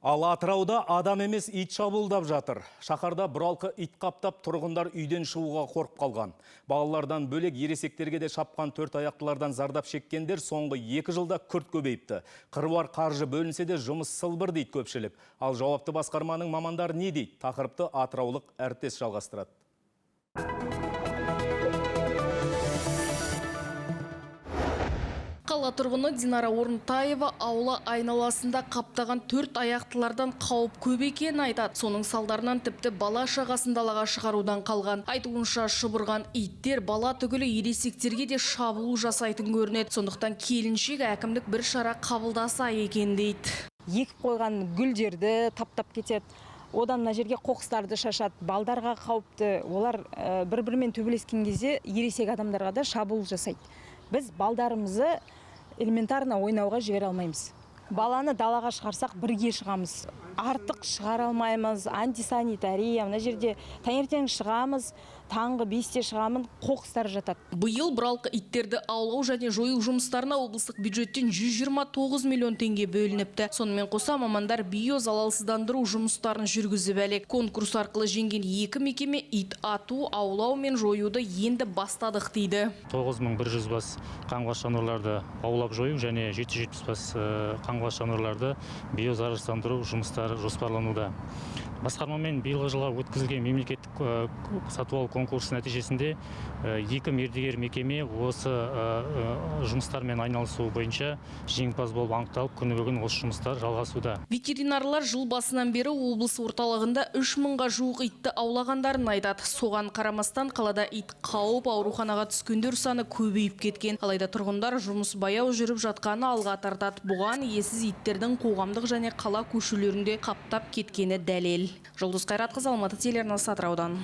Ал Атырауда адам емес ит шабуылдап жатыр. Шаһарда бұралқы ит қаптап, тұрғындар үйден шығуға қорқып қалған. Балалардан бөлек ересектерге де шапқан төрт аяқтылардан зардап шеккендер соңғы 2 жылда күрт көбейіпті. Қыруар қаржы бөлінсе де жұмыс сылбыр дейді көпшілік. Ал жауапты басқарманың мамандары не дейді? Тақырыпты атыраулық әріптес жалғастырады. Қала тұрғыны Динара Орынтаева аула айналасында қаптаған төрт аяқтылардан қауіп көп екенін айтады. Соның салдарынан тіпті бала шағасын далаға шығарудан қалған. Айтуынша шұбырған иттер бала түгілі ересектерге де шабуыл жасайтын көрінеді. Сондықтан келіншек әкімдік бір шара қабылдаса екен дейді. Екіп қойған гүлдерді таптап кетеді. Одан мына жерге қоқыстарды шашады, балдарға қауіпті. Олар бір-бірімен төбелескен кезде ересек адамдарға да шабуыл жасайды. Біз балдарымызы элементарно ойнауға жібере алмаймыз. Баланы далаға шығарсақ бірге шығамыз. Артық шығара алмаймыз, антисанитария. Мына жерде таңертең шығамыз, таңғы 5-те шығамын, қоқыстар жатады. Биыл бұралқы иттерді аулау және жою жұмыстарына облыстық бюджеттен 129 миллион теңге бөлініпті. Сонымен қоса мамандар биозалалсыздандыру жұмыстарын жүргізіп әлек. Конкурс арқылы жеңген 2 мекеме ит ату, аулау мен жоюды енді бастадық дейді. 9100 бас қаңғыбас жануарларды аулап жою және 770 бас қаңғыбас жануарларды биозалалсыздандыру жұмыстары жоспарлануда. Басқармамен биылғы жылға өткізілген мемлекеттік сатып алу конкурсы нәтижесінде 2 мердігер мекеме осы жұмыстармен айналысу бойынша жеңімпаз болып анықталып, күні бүгін осы жұмыстар жалғасуда. Ветеринарлар жыл басынан бері облыс орталығында 3000-ға жуық итті аулағандарын айтады. Соған қарамастан қалада ит қауіп, ауруханаға түскендер саны көбейіп кеткен. Алайда тұрғындар жұмыс баяу жүріп жатқаны алға тартады. Бұған иесіз иттердің қоғамдық және қала көшелерінде қаптап кеткені дәлел. Жұлдыз Қайратқызы, Алматы телеарнасы, Атыраудан.